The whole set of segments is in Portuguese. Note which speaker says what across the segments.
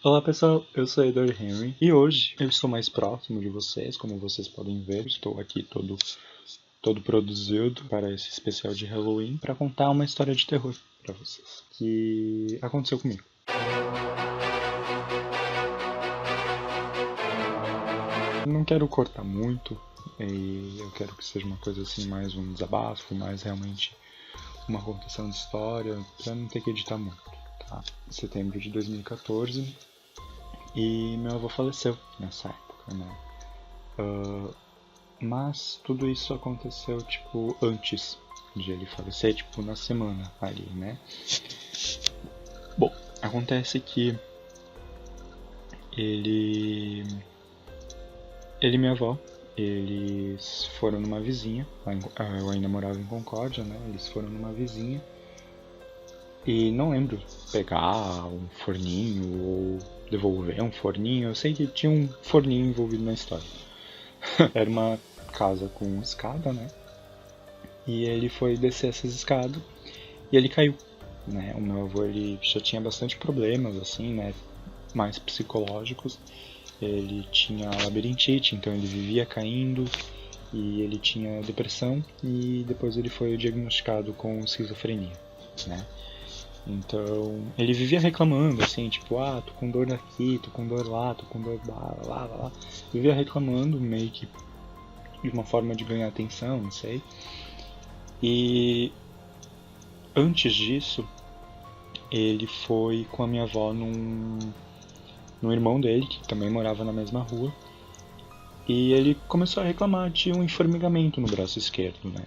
Speaker 1: Olá pessoal, eu sou Edward Henry e hoje eu estou mais próximo de vocês, como vocês podem ver. Estou aqui todo produzido para esse especial de Halloween para contar uma história de terror para vocês que aconteceu comigo. Não quero cortar muito e eu quero que seja uma coisa assim, mais um desabafo, mais realmente uma contação de história, para não ter que editar muito, tá? Setembro de 2014. E meu avô faleceu nessa época, né? Mas tudo isso aconteceu, tipo, antes de ele falecer, tipo, na semana ali, né? Bom, acontece que ele e minha avó, eles foram numa vizinha, eu ainda morava em Concórdia, né? Eles foram numa vizinha e não lembro pegar um forninho ou devolver um forninho. Eu sei que tinha um forninho envolvido na história. Era uma casa com escada, né? E ele foi descer essas escadas e ele caiu, né? O meu avô, ele já tinha bastante problemas, assim, né? Mais psicológicos. Ele tinha labirintite, então ele vivia caindo e ele tinha depressão e depois ele foi diagnosticado com esquizofrenia, né? Então, ele vivia reclamando, assim, tipo, tô com dor aqui, tô com dor lá, tô com dor lá. Vivia reclamando, meio que de uma forma de ganhar atenção, não sei. E antes disso, ele foi com a minha avó num irmão dele, que também morava na mesma rua. E ele começou a reclamar de um formigamento no braço esquerdo, né?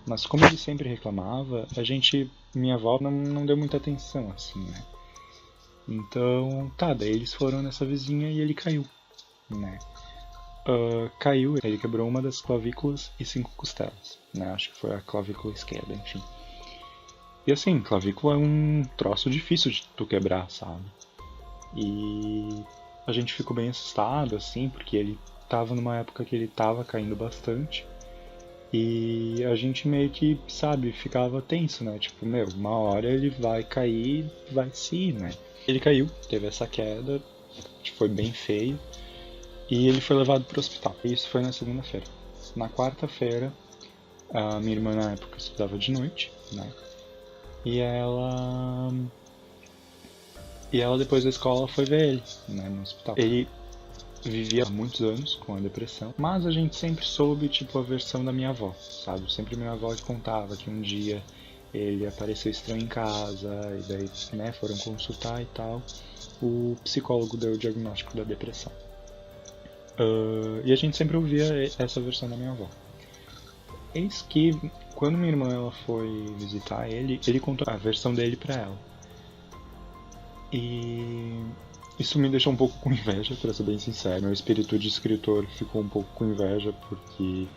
Speaker 1: Mas como ele sempre reclamava, minha avó não deu muita atenção, assim, né? Então, daí eles foram nessa vizinha e ele caiu, né? Caiu, ele quebrou uma das clavículas e 5 costelas, né? Acho que foi a clavícula esquerda, enfim. E assim, clavícula é um troço difícil de tu quebrar, sabe? E a gente ficou bem assustado, assim, porque ele tava numa época que ele tava caindo bastante. E a gente meio que, sabe, ficava tenso, né? Tipo, uma hora ele vai cair, vai se ir, né? Ele caiu, teve essa queda, que foi bem feio, e ele foi levado para o hospital. Isso foi na segunda-feira. Na quarta-feira, a minha irmã na época estudava de noite, né? E ela depois da escola foi ver ele, né, no hospital. Ele vivia há muitos anos com a depressão, mas a gente sempre soube, tipo, a versão da minha avó, sabe? Sempre minha avó contava que um dia ele apareceu estranho em casa, e daí, né, foram consultar e tal. O psicólogo deu o diagnóstico da depressão. E a gente sempre ouvia essa versão da minha avó. Eis que, quando minha irmã ela foi visitar ele contou a versão dele pra ela. E isso me deixou um pouco com inveja, pra ser bem sincero. Meu espírito de escritor ficou um pouco com inveja, porque,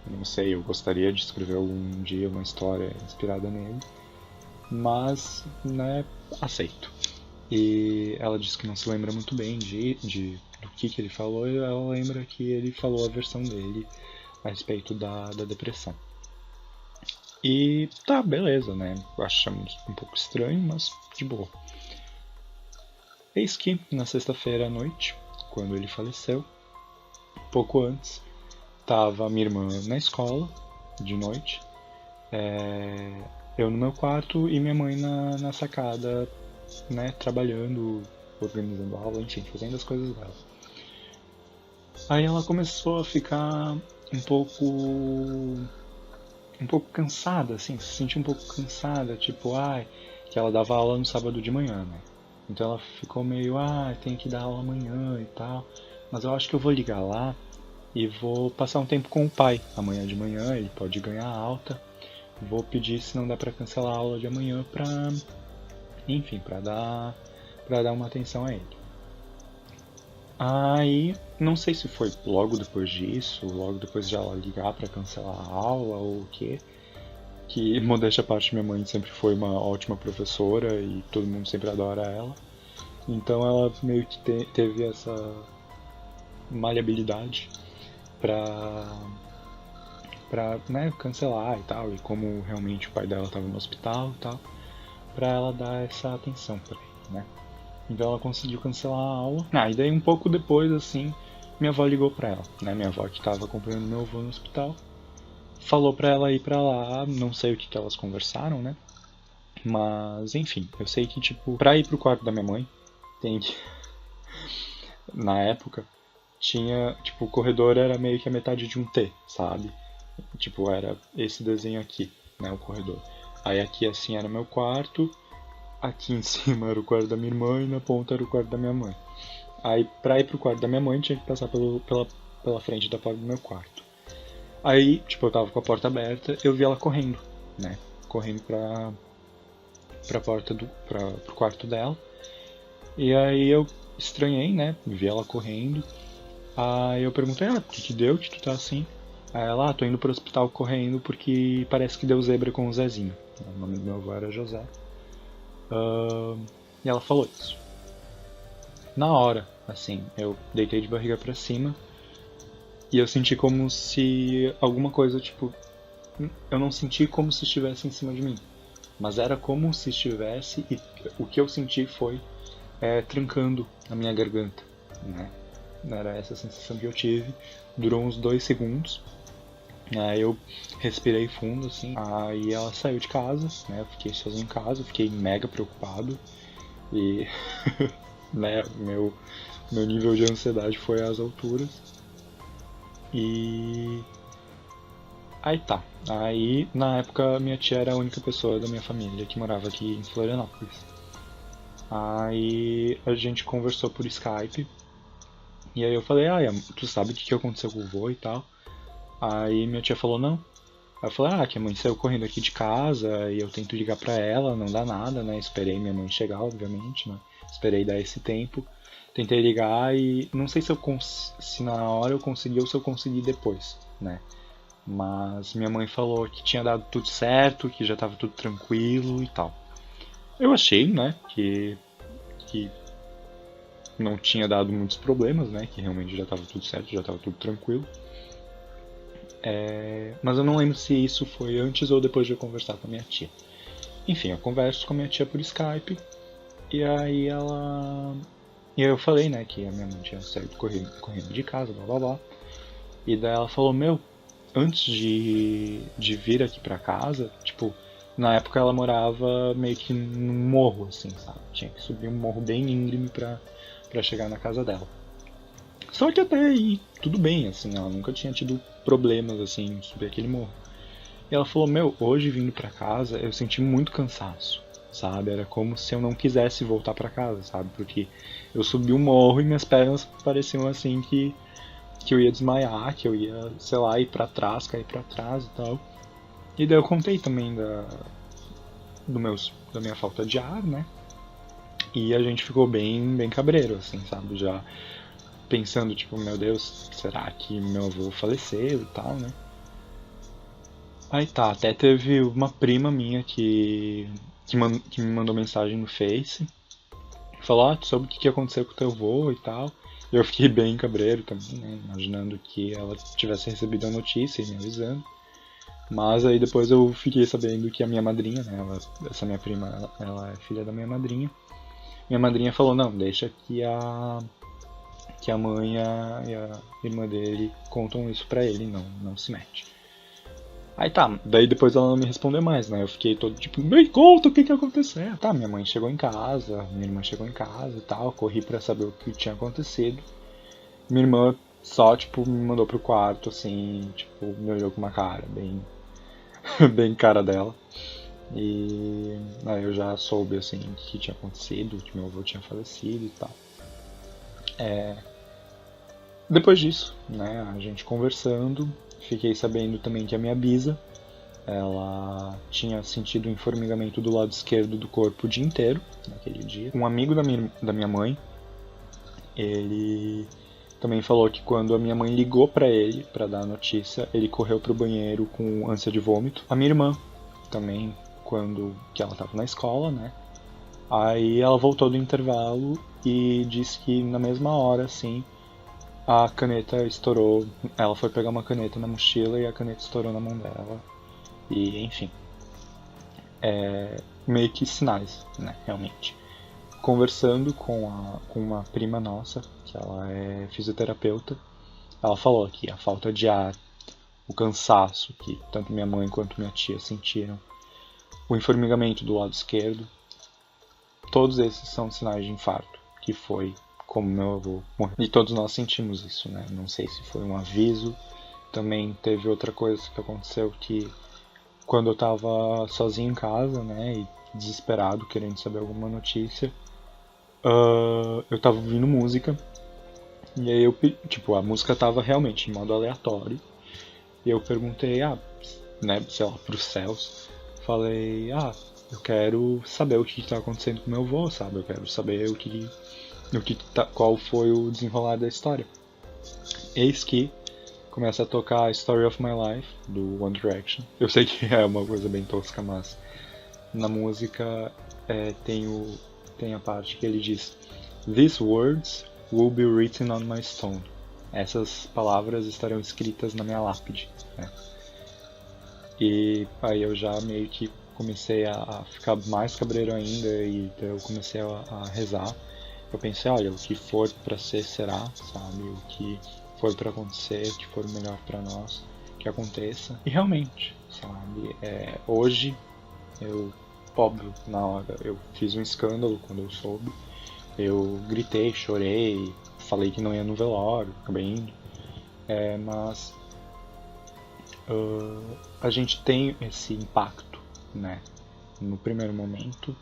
Speaker 1: não sei, eu gostaria de escrever algum dia uma história inspirada nele. Mas, né, aceito. E ela disse que não se lembra muito bem do que ele falou, e ela lembra que ele falou a versão dele a respeito da depressão. E beleza, né? Achamos um pouco estranho, mas de boa. Eis que, na sexta-feira à noite, quando ele faleceu, pouco antes, tava minha irmã na escola, de noite, eu no meu quarto e minha mãe na sacada, né, trabalhando, organizando a aula, enfim, fazendo as coisas dela. Aí ela começou a ficar um pouco cansada, assim, se sentiu um pouco cansada, tipo, que ela dava aula no sábado de manhã, né? Então ela ficou meio, tem que dar aula amanhã e tal, mas eu acho que eu vou ligar lá e vou passar um tempo com o pai amanhã de manhã, ele pode ganhar alta. Vou pedir se não dá pra cancelar a aula de amanhã pra dar uma atenção a ele. Aí, não sei se foi logo depois disso, logo depois de ela ligar pra cancelar a aula ou o quê, que, modéstia à parte, minha mãe sempre foi uma ótima professora e todo mundo sempre adora ela. Então ela meio que teve essa maleabilidade pra, né, cancelar e tal, e como realmente o pai dela estava no hospital e tal, pra ela dar essa atenção pra ele, né. Então ela conseguiu cancelar a aula. E daí um pouco depois, assim, minha avó ligou pra ela, né? Minha avó que tava acompanhando meu avô no hospital. Falou pra ela ir pra lá, não sei o que elas conversaram, né? Mas, enfim, eu sei que, tipo, pra ir pro quarto da minha mãe, tem que... Na época, tinha, tipo, o corredor era meio que a metade de um T, sabe? Tipo, era esse desenho aqui, né, o corredor. Aí aqui, assim, era meu quarto, aqui em cima era o quarto da minha irmã e na ponta era o quarto da minha mãe. Aí, pra ir pro quarto da minha mãe, tinha que passar pela frente da porta do meu quarto. Aí, tipo, eu tava com a porta aberta, eu vi ela correndo, né? Correndo pro quarto dela. E aí eu estranhei, né? Vi ela correndo. Aí eu perguntei, o que deu que tu tá assim? Aí ela, tô indo pro hospital correndo porque parece que deu zebra com o Zezinho. O nome do meu avô era José. E ela falou isso. Na hora, assim, eu deitei de barriga pra cima e eu senti como se alguma coisa, tipo, eu não senti como se estivesse em cima de mim, mas era como se estivesse, e o que eu senti foi trancando a minha garganta, né? Era essa sensação que eu tive. Durou uns 2 segundos. Aí eu respirei fundo, assim. Aí ela saiu de casa, né? Eu fiquei sozinho em casa, fiquei mega preocupado. E né, meu nível de ansiedade foi às alturas. E aí tá. Aí, na época, minha tia era a única pessoa da minha família que morava aqui em Florianópolis. Aí a gente conversou por Skype. E aí eu falei, tu sabe o que aconteceu com o vô e tal? Aí minha tia falou, não. Aí eu falei, que a mãe saiu correndo aqui de casa e eu tento ligar pra ela, não dá nada, né? Esperei minha mãe chegar, obviamente, né? Esperei dar esse tempo. Tentei ligar e não sei se na hora eu consegui ou se eu consegui depois, né? Mas minha mãe falou que tinha dado tudo certo, que já tava tudo tranquilo e tal. Eu achei, né, que não tinha dado muitos problemas, né? Que realmente já tava tudo certo, já tava tudo tranquilo. Mas eu não lembro se isso foi antes ou depois de eu conversar com a minha tia. Enfim, eu converso com a minha tia por Skype e aí ela. E aí eu falei, né, que a minha mãe tinha saído correndo de casa, blá blá blá. E daí ela falou, antes de vir aqui pra casa, tipo, na época ela morava meio que num morro, assim, sabe? Tinha que subir um morro bem íngreme pra chegar na casa dela. Só que até aí, tudo bem, assim, ela nunca tinha tido problemas, assim, em subir aquele morro. E ela falou, hoje vindo pra casa, eu senti muito cansaço, sabe? Era como se eu não quisesse voltar pra casa, sabe? Porque eu subi o morro e minhas pernas pareciam assim que eu ia desmaiar, que eu ia, sei lá, ir pra trás, cair pra trás e tal. E daí eu contei também da minha falta de ar, né? E a gente ficou bem cabreiro, assim, sabe? Já pensando, tipo, meu Deus, será que meu avô faleceu e tal, né? Aí tá, até teve uma prima minha que me mandou mensagem no Face. Falou, tu soube o que aconteceu com o teu avô e tal. E eu fiquei bem cabreiro também, né? Imaginando que ela tivesse recebido a notícia e me avisando. Mas aí depois eu fiquei sabendo que a minha madrinha, né? Essa minha prima, ela é filha da minha madrinha. Minha madrinha falou, não, deixa que a mãe e a irmã dele contam isso pra ele, não se mete. Aí tá, daí depois ela não me respondeu mais, né? Eu fiquei todo tipo, me conta o que aconteceu. Tá, minha mãe chegou em casa, minha irmã chegou em casa e tal, corri pra saber o que tinha acontecido. Minha irmã só, tipo, me mandou pro quarto, assim, tipo, me olhou com uma cara bem, bem cara dela. E aí eu já soube, assim, o que tinha acontecido, que meu avô tinha falecido e tal. Depois disso, né, a gente conversando, fiquei sabendo também que a minha bisa, ela tinha sentido um formigamento do lado esquerdo do corpo o dia inteiro, naquele dia. Um amigo da minha mãe, ele também falou que quando a minha mãe ligou pra ele pra dar a notícia, ele correu pro banheiro com ânsia de vômito. A minha irmã também, que ela tava na escola, né? Aí ela voltou do intervalo e disse que na mesma hora, assim, a caneta estourou. Ela foi pegar uma caneta na mochila e a caneta estourou na mão dela. E, enfim. Meio que sinais, né, realmente. conversando com uma prima nossa, que ela é fisioterapeuta, ela falou que a falta de ar, o cansaço que tanto minha mãe quanto minha tia sentiram, o informigamento do lado esquerdo, todos esses são sinais de infarto, que foi como meu avô morreu. E todos nós sentimos isso, né? Não sei se foi um aviso. Também teve outra coisa que aconteceu que quando eu tava sozinho em casa, né, e desesperado, querendo saber alguma notícia, eu tava ouvindo música, e aí tipo, a música tava realmente em modo aleatório, e eu perguntei, né, sei lá, pros céus, falei, eu quero saber o que tá acontecendo com meu avô, sabe? Eu quero saber qual foi o desenrolar da história. Eis que começa a tocar Story of My Life, do One Direction. Eu sei que é uma coisa bem tosca, mas na música tem a parte que ele diz: These words will be written on my stone. Essas palavras estarão escritas na minha lápide. Né? E aí eu já meio que comecei a ficar mais cabreiro ainda, e eu comecei a rezar. Eu pensei, olha, o que for pra ser será, sabe? O que for pra acontecer, o que for melhor pra nós, que aconteça. E realmente, sabe? Hoje, óbvio, na hora, eu fiz um escândalo quando eu soube. Eu gritei, chorei, falei que não ia no velório, acabei indo. Mas a gente tem esse impacto, né? No primeiro momento.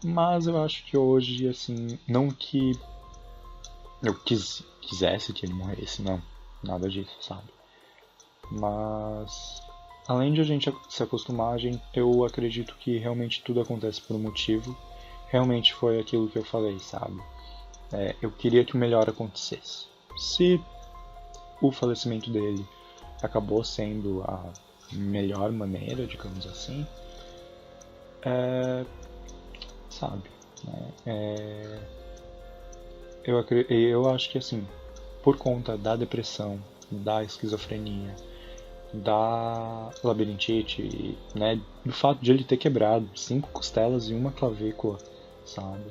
Speaker 1: Mas eu acho que hoje, assim, não que eu quisesse que ele morresse, não. Nada disso, sabe? Mas, além de a gente se acostumar, eu acredito que realmente tudo acontece por um motivo. Realmente foi aquilo que eu falei, sabe? Eu queria que o melhor acontecesse. Se o falecimento dele acabou sendo a melhor maneira, digamos assim, sabe? Eu acho que, assim, por conta da depressão, da esquizofrenia, da labirintite, né, do fato de ele ter quebrado 5 costelas e uma clavícula, sabe?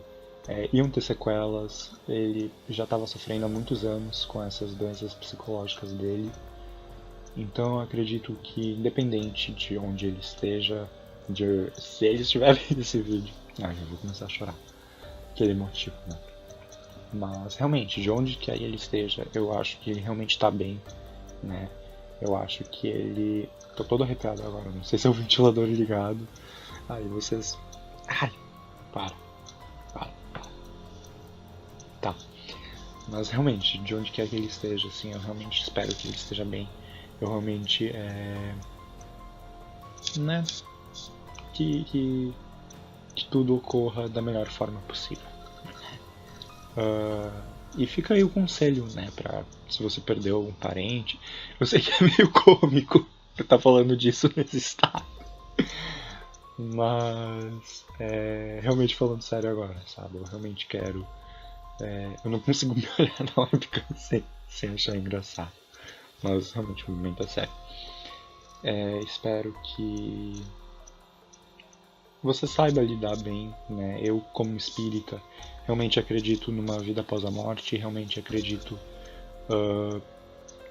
Speaker 1: Iam ter sequelas, ele já estava sofrendo há muitos anos com essas doenças psicológicas dele. Então eu acredito que, independente de onde ele esteja, se ele estiver vendo esse vídeo, já vou começar a chorar, aquele motivo, né? Mas realmente, de onde que aí ele esteja, eu acho que ele realmente está bem, né? Eu acho que ele... Tô todo arrepiado agora, não sei se é o ventilador ligado. Aí vocês... Ai, para. Tá. Mas realmente, de onde quer que ele esteja, assim, eu realmente espero que ele esteja bem. Eu realmente, né? Que tudo ocorra da melhor forma possível. E fica aí o conselho, né, pra se você perdeu um parente. Eu sei que é meio cômico eu estar falando disso nesse estado. Mas, realmente falando sério agora, sabe? Eu realmente quero. Eu não consigo me olhar na webcam sem achar engraçado. Mas realmente o momento é sério. Espero que você saiba lidar bem, né? Eu, como espírita, realmente acredito numa vida após a morte, realmente acredito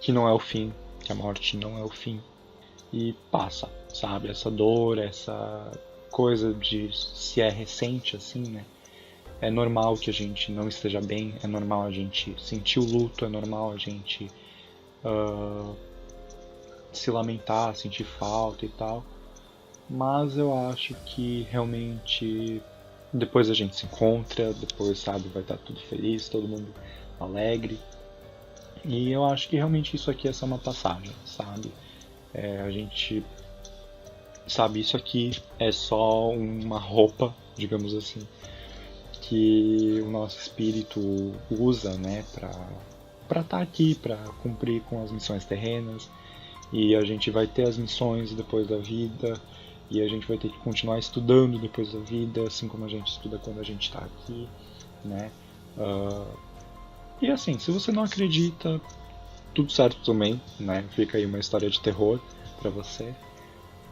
Speaker 1: que não é o fim, que a morte não é o fim. E passa, sabe? Essa dor, essa coisa de se é recente, assim, né? É normal que a gente não esteja bem, é normal a gente sentir o luto, é normal a gente se lamentar, sentir falta e tal. Mas eu acho que realmente depois a gente se encontra, depois, sabe, vai estar tudo feliz, todo mundo alegre. E eu acho que realmente isso aqui é só uma passagem, sabe? A gente sabe, isso aqui é só uma roupa, digamos assim, que o nosso espírito usa, né, pra estar aqui, pra cumprir com as missões terrenas. E a gente vai ter as missões depois da vida, e a gente vai ter que continuar estudando depois da vida, assim como a gente estuda quando a gente está aqui, né? E assim, se você não acredita, tudo certo também, né? Fica aí uma história de terror pra você.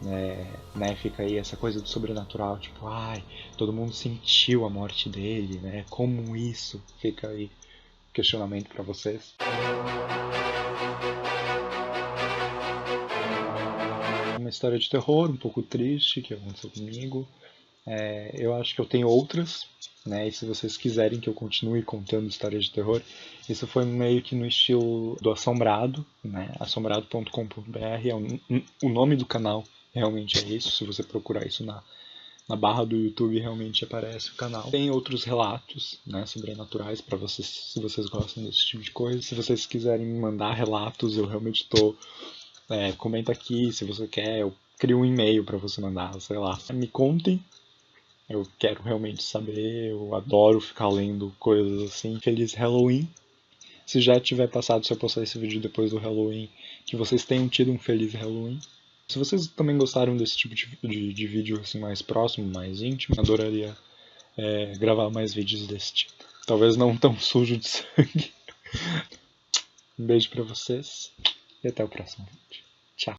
Speaker 1: né, fica aí essa coisa do sobrenatural, tipo, ai, todo mundo sentiu a morte dele, né? Como isso? Fica aí o questionamento pra vocês. Uma história de terror, um pouco triste, que aconteceu comigo. Eu acho que eu tenho outras, né? E se vocês quiserem que eu continue contando histórias de terror, isso foi meio que no estilo do Assombrado, né? Assombrado.com.br é o nome do canal, realmente é isso. Se você procurar isso na barra do YouTube, realmente aparece o canal. Tem outros relatos, né, sobrenaturais para vocês, se vocês gostam desse tipo de coisa. Se vocês quiserem me mandar relatos, eu realmente tô comenta aqui se você quer, eu crio um e-mail para você mandar, sei lá. Me contem, eu quero realmente saber, eu adoro ficar lendo coisas assim. Feliz Halloween! Se já tiver passado, se eu postar esse vídeo depois do Halloween, que vocês tenham tido um feliz Halloween. Se vocês também gostaram desse tipo de vídeo assim, mais próximo, mais íntimo, adoraria gravar mais vídeos desse tipo. Talvez não tão sujo de sangue. Um beijo pra vocês e até o próximo vídeo.